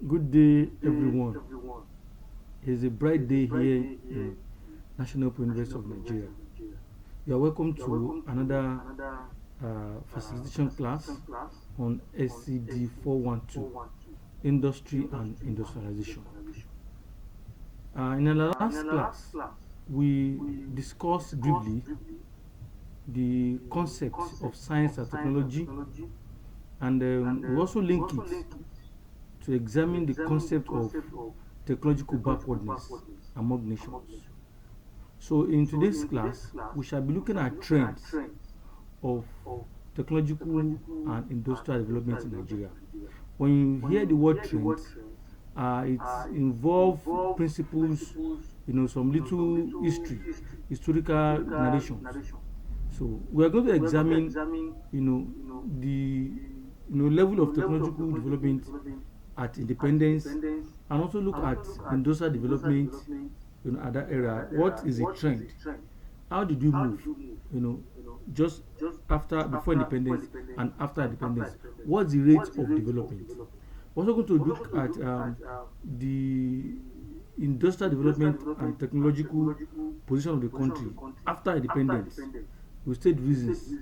Good day, everyone. It's a bright day here in National Open University of Nigeria. You are welcome to another facilitation class on SCD 412 Industry and Industrialization. In the last class, we discussed briefly the concept of science and technology, and we also link it to examine the concept of technological backwardness among nations. So, in today's class, we shall be looking at trends of technological and industrial development in Nigeria. When you hear the word trends, it involves principles, some little historical narrations. So, we are going to examine, the level of technological development at independence, and also look at industrial development at that era. What is a trend? How did we move, you know just after, before independence and after independence? What's the rate of development? We're also going to look at the industrial development and technological position of the country after independence. We state reasons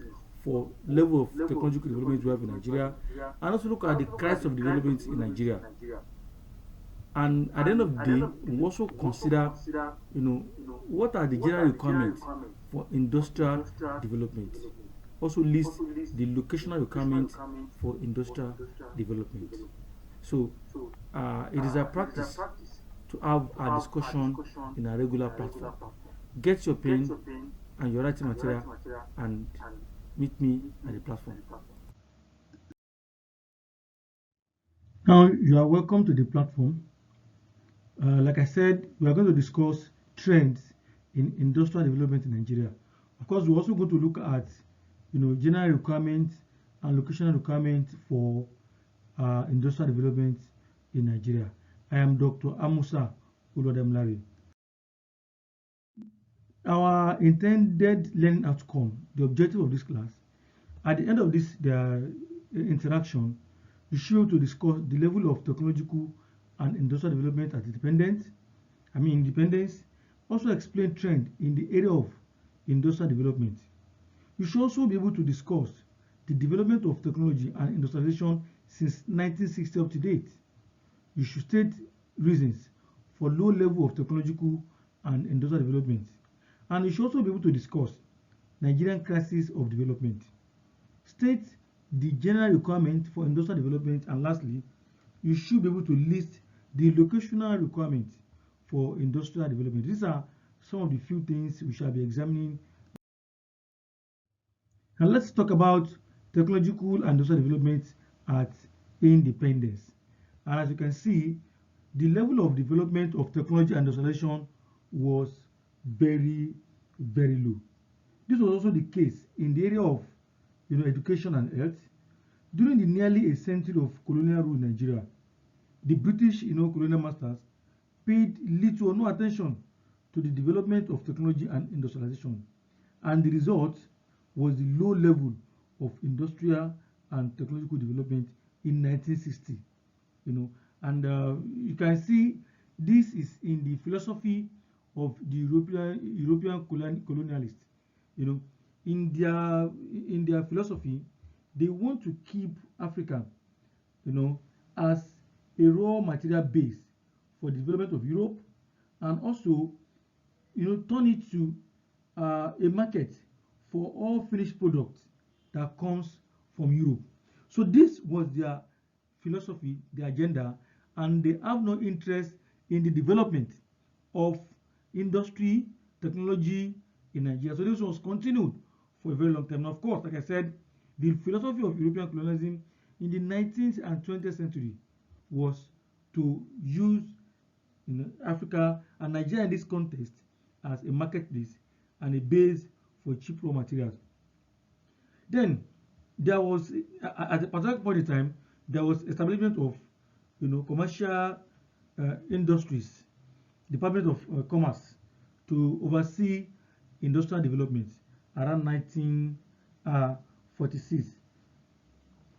for level of technological development we have in Nigeria, and also look at the crisis of development in Nigeria. And at the end of the day, we also consider, what are the general requirements for industrial development. Also list the locational requirements for industrial development. So it is a practice to have a discussion in a regular platform. Get your pen and your writing material and meet me at the platform. Now you are welcome to the platform. Like I said, we are going to discuss trends in industrial development in Nigeria. Of course, we're also going to look at, general requirements and locational requirements for industrial development in Nigeria. I am Dr. Amusa Ulodemlari. Our intended learning outcome, the objective of this class, at the end of this interaction, we should to discuss the level of technological and industrial development at independence, also explain trend in the area of industrial development. You should also be able to discuss the development of technology and industrialization since 1960 up to date. You should state reasons for low level of technological and industrial development. And you should also be able to discuss Nigerian crisis of development. State the general requirement for industrial development, and lastly, you should be able to list the locational requirements for industrial development. These are some of the few things we shall be examining. And let's talk about technological and industrial development at independence. And as you can see, the level of development of technology and industrialization was very, very low. This was also the case in the area of education and health. During the nearly a century of colonial rule in Nigeria, the British colonial masters paid little or no attention to the development of technology and industrialization, and the result was the low level of industrial and technological development in 1960. And you can see this is in the philosophy of the European colonialists. In their philosophy, they want to keep Africa, as a raw material base for the development of Europe, and also, turn it to a market for all finished products that comes from Europe. So this was their philosophy, their agenda, and they have no interest in the development of industry, technology in Nigeria. So this was continued for a very long time. Now, of course, like I said, the philosophy of European colonialism in the 19th and 20th century was to use Africa and Nigeria in this context as a marketplace and a base for cheap raw materials. Then there was, at a particular point in time, there was establishment of commercial industries, Department of Commerce, to oversee industrial development around 1946.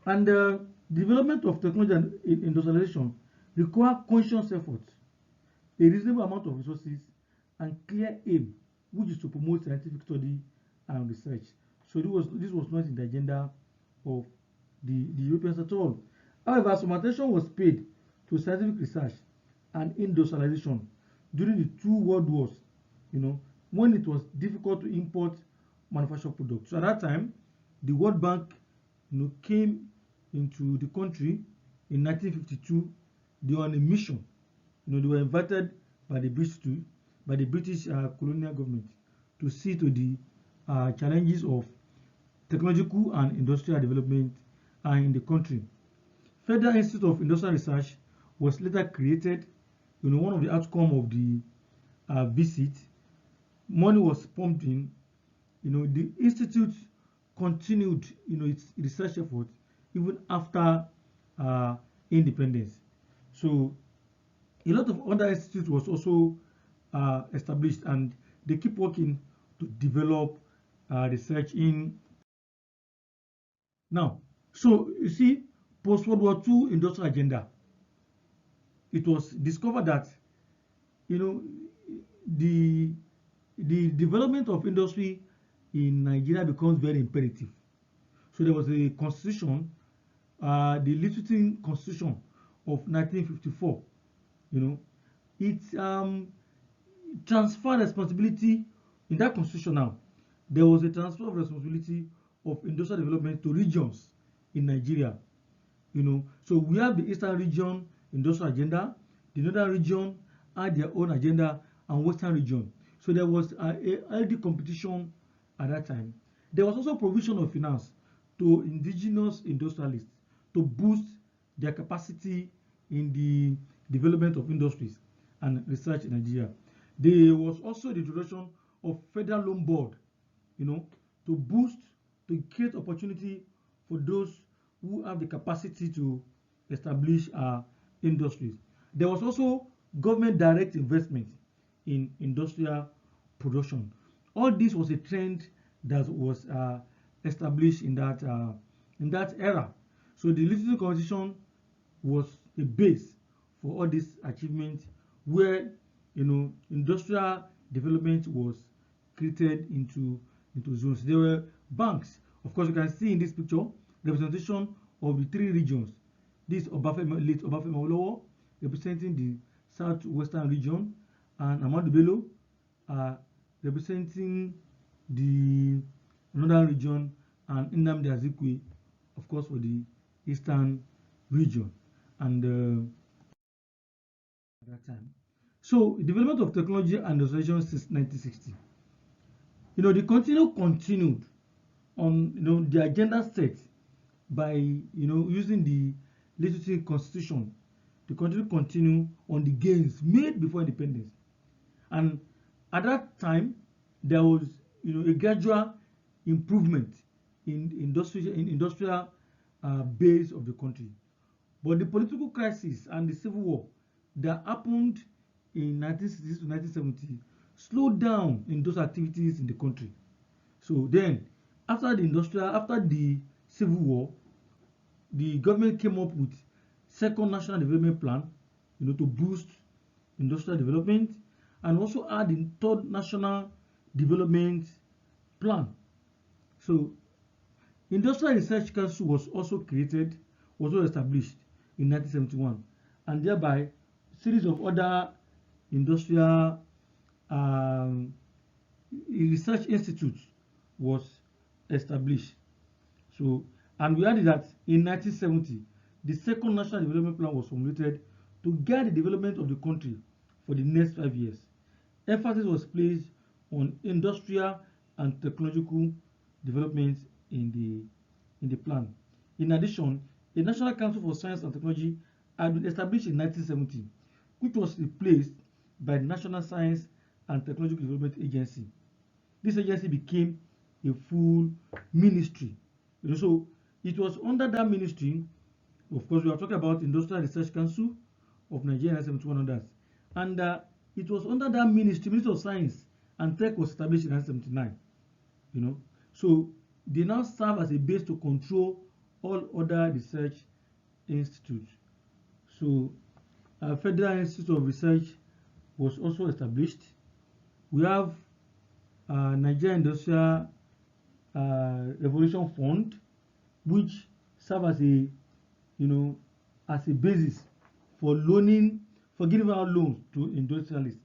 And the development of technology and industrialization require conscious effort, a reasonable amount of resources, and clear aim, which is to promote scientific study and research. So this was not in the agenda of the Europeans at all. However, some attention was paid to scientific research and industrialization during the two world wars, when it was difficult to import manufactured products. So at that time, the World Bank, came into the country in 1952. They were on a mission. They were invited by the British colonial government to see to the challenges of technological and industrial development in the country. Federal Institute of Industrial Research was later created. One of the outcomes of the visit, money was pumped in. The institute continued, its research efforts even after independence. So a lot of other institutes was also established, and they keep working to develop research in. Now, so you see, post-World War II industrial agenda, it was discovered that, the development of industry in Nigeria becomes very imperative. So there was a constitution, the Littleton Constitution of 1954. It transferred responsibility in that constitution. Now, there was a transfer of responsibility of industrial development to regions in Nigeria. So we have the Eastern region industrial agenda, the Northern region had their own agenda, and Western region. So there was a healthy competition at that time. There was also provision of finance to indigenous industrialists to boost their capacity in the development of industries and research in Nigeria. There was also the introduction of Federal Loan Board, to create opportunity for those who have the capacity to establish industries. There was also government direct investment in industrial production. All this was a trend that was established in that era. So the Littleton Constitution was a base for all these achievements, where industrial development was created into zones. There were banks. Of course, you can see in this picture representation of the three regions. This late Obafemi Awolowo representing the southwestern region, and Ahmadu Bello representing the northern region, and Nnamdi Azikiwe, of course, for the eastern region. And at that time, so development of technology and industrialization since 1960. The continued on the agenda set by using the Littleton Constitution to continue on the gains made before independence. And at that time, there was a gradual improvement in industrial base of the country. But the political crisis and the civil war that happened in 1960 to 1970 slowed down in those activities in the country. So then, after the civil war, the government came up with second national development plan, to boost industrial development, and also add the third national development plan. So Industrial Research Council was also established in 1971, and thereby series of other industrial research institutes was established. So, and we added that in 1970, the second national development plan was formulated to guide the development of the country for the next 5 years. Emphasis was placed on industrial and technological development in the plan. In addition, a National Council for Science and Technology had been established in 1970, which was replaced by the National Science and Technological Development Agency. This agency became a full ministry. So it was under that ministry, of course, we are talking about Industrial Research Council of Nigeria 1971 others, and it was under that Ministry of Science and Tech was established in 1979. So they now serve as a base to control all other research institutes. So Federal Institute of Research was also established. We have Nigeria Industrial Revolution Fund, which serve as a as a basis for loaning for giving out loans to industrialists.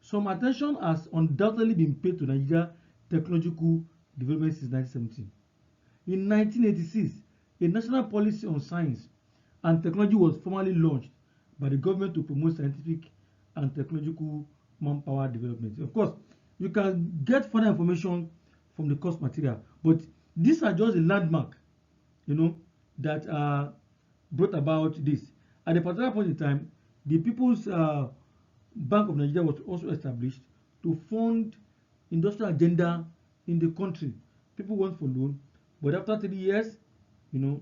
Some attention has undoubtedly been paid to Nigeria technological development since 1917. In 1986, a national policy on science and technology was formally launched by the government to promote scientific and technological manpower development. Of course, you can get further information from the course material, but these are just a landmark, that brought about this. At a particular point in time, the People's Bank of Nigeria was also established to fund industrial agenda in the country. People went for loan, but after 3 years, the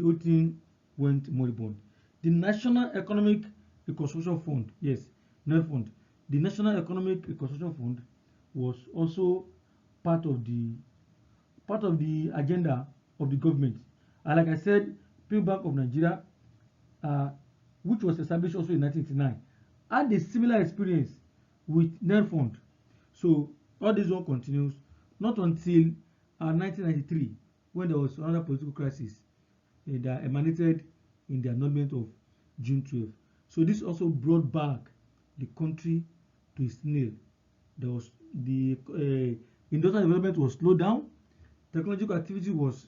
whole thing went moribund. The National Economic Reconstruction Fund, yes, NER fund. The National Economic Reconstruction Fund was also part of the agenda of the government. And like I said, People Bank of Nigeria, which was established also in 1989, had a similar experience with NER fund. So all this one continues, not until 1993, when there was another political crisis that emanated in the annulment of June 12. So this also brought back the country to its nail. There was the industrial development was slowed down, technological activity was,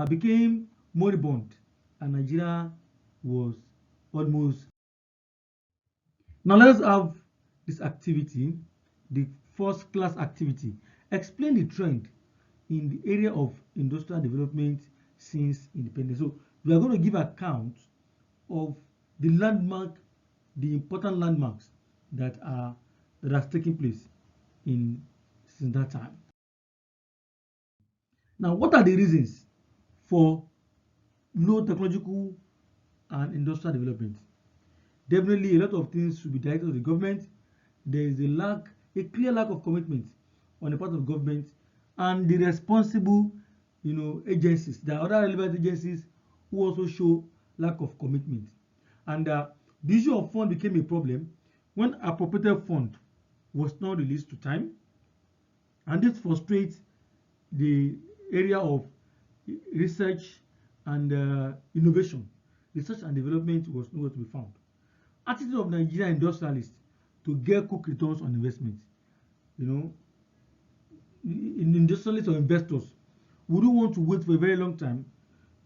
became moribund, and Nigeria was almost. Now let's have this activity, the first class activity. Explain the trend in the area of industrial development since independence. So we are going to give account of the landmark, the important landmarks that have taken place since that time. Now, what are the reasons for low technological and industrial development? Definitely, a lot of things should be directed to the government. There is a clear lack of commitment on the part of government and the responsible, agencies. There are other relevant agencies who also show lack of commitment. And the issue of fund became a problem when appropriated fund was not released to time, and this frustrates the area of research and innovation. Research and development was nowhere to be found. Attitude of Nigerian industrialists to get quick returns on investment. In industrialists or investors, we don't want to wait for a very long time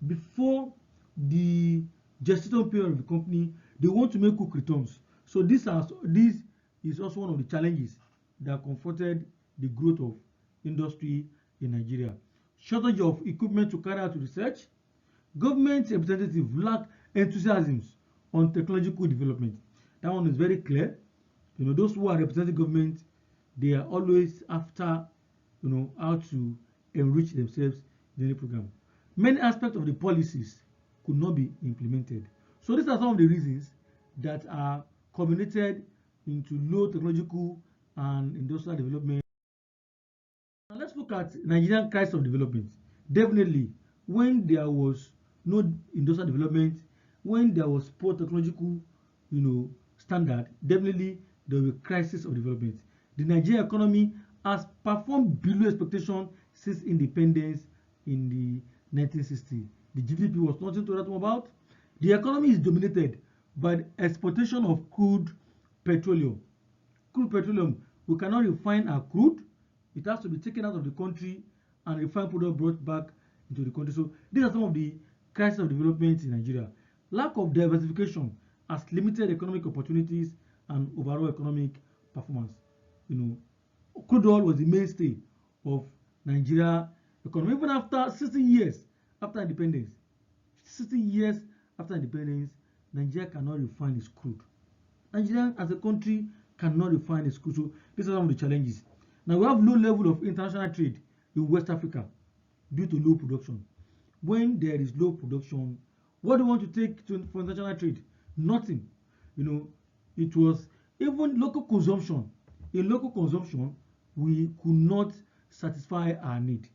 before the gestation period of the company. They want to make quick returns. So this is also one of the challenges that confronted the growth of industry in Nigeria. Shortage of equipment to carry out research. Government representatives lack enthusiasm on technological development. That one is very clear. Those who are representing government, they are always after, how to enrich themselves in any program. Many aspects of the policies could not be implemented. So these are some of the reasons that are culminated into low technological and industrial development. Now let's look at Nigerian crisis of development. Definitely, when there was no industrial development, when there was poor technological, standard, definitely there will be crisis of development. The Nigerian economy has performed below expectation since independence in the 1960s. The GDP was nothing to write home about. The economy is dominated by the exportation of crude petroleum. Crude petroleum, we cannot refine our crude. It has to be taken out of the country and refined product brought back into the country. So these are some of the crises of development in Nigeria. Lack of diversification has limited economic opportunities and overall economic performance. Crude oil was the mainstay of Nigeria economy even after 60 years after independence. 60 years after independence, Nigeria cannot refine its crude. Nigeria as a country cannot refine its crude. So these are some of the challenges. Now we have low level of international trade in West Africa due to low production. When there is low production, what do you want to take for international trade? Nothing. It was even local consumption. In local consumption, we could not satisfy our need.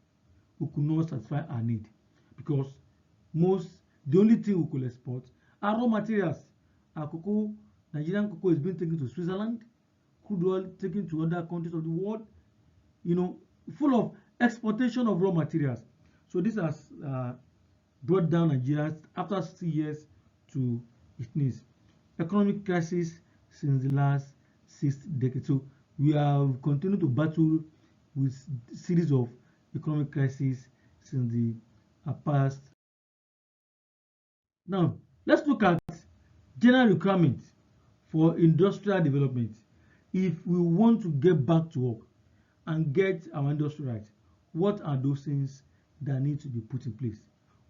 We could not satisfy our need because the only thing we could export are raw materials. Our cocoa, Nigerian cocoa is being taken to Switzerland, crude oil taken to other countries of the world, full of exportation of raw materials. So this has brought down Nigeria after 60 years to its knees. Economic crisis since the last 6 decades. So we have continued to battle with series of economic crises since the past. Now, let's look at general requirements for industrial development. If we want to get back to work and get our industry right, what are those things that need to be put in place?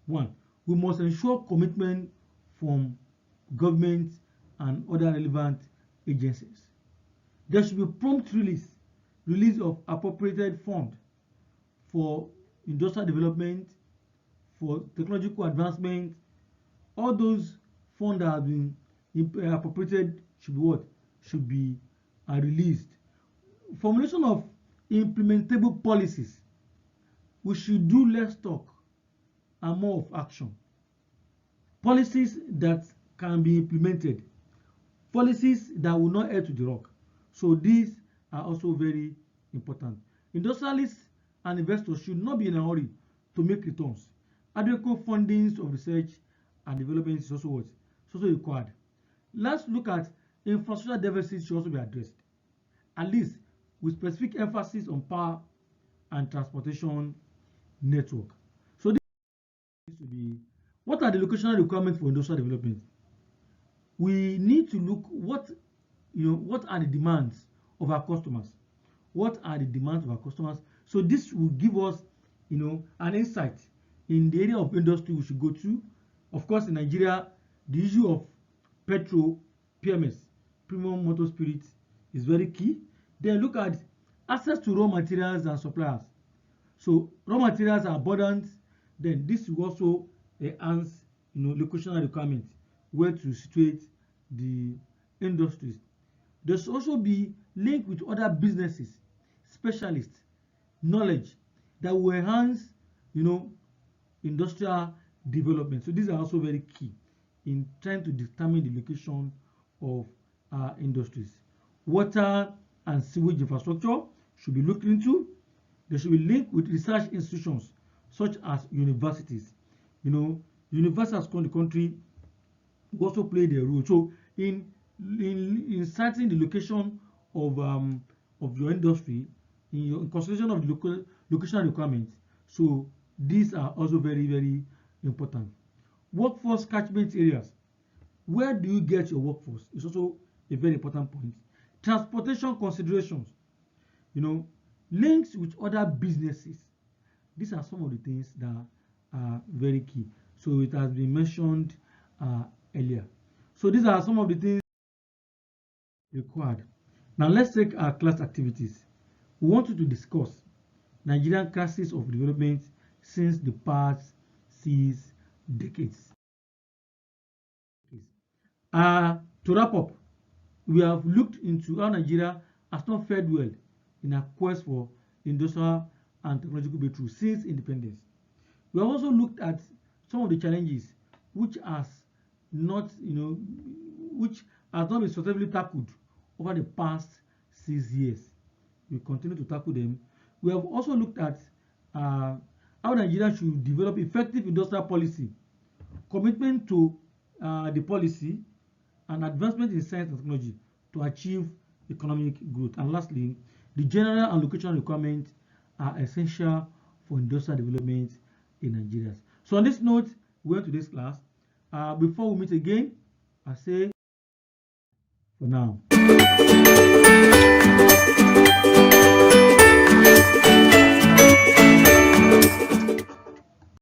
One, we must ensure commitment from government and other relevant agencies. There should be prompt release of appropriated fund for industrial development, for technological advancement. All those funds that have been appropriated should be what? Should be released. Formulation of implementable policies. We should do less talk and more of action. Policies that can be implemented. Policies that will not add to the rock. So these are also very important. Industrialists and investors should not be in a hurry to make returns. Adequate funding of research and development is also what? It's also required. Let's look at infrastructure deficits should also be addressed, at least with specific emphasis on power and transportation network. So this needs to be, what are the locational requirements for industrial development? We need to look what are the demands of our customers. What are the demands of our customers? So this will give us an insight in the area of industry we should go to. Of course, in Nigeria, the issue of petrol, PMS, premium motor spirits, is very key. Then look at access to raw materials and suppliers. So raw materials are abundant. Then this will also enhance locational requirements, where to situate the industries. There should also be linked with other businesses, specialists, knowledge that will enhance industrial development. So these are also very key in trying to determine the location of our industries. Water and sewage infrastructure should be looked into. They should be linked with research institutions such as universities. Universities across the country also play their role. So in citing the location of your industry, in consideration of the locational requirements, so these are also very, very important. Workforce catchment areas. Where do you get your workforce? It's also a very important point. Transportation considerations. Links with other businesses. These are some of the things that are very key. So it has been mentioned earlier. So these are some of the things required. Now let's take our class activities. We want you to discuss Nigerian crisis of development since the past 6 decades. To wrap up, we have looked into how Nigeria has not fared well in our quest for industrial and technological breakthrough since independence. We have also looked at some of the challenges which has not been successfully tackled over the past 6 years. We continue to tackle them. We have also looked at how Nigeria should develop effective industrial policy, commitment to the policy, and advancement in science and technology to achieve economic growth. And lastly, the general and locational requirements are essential for industrial development in Nigeria. So on this note, we went to this class. Before we meet again, I say for now.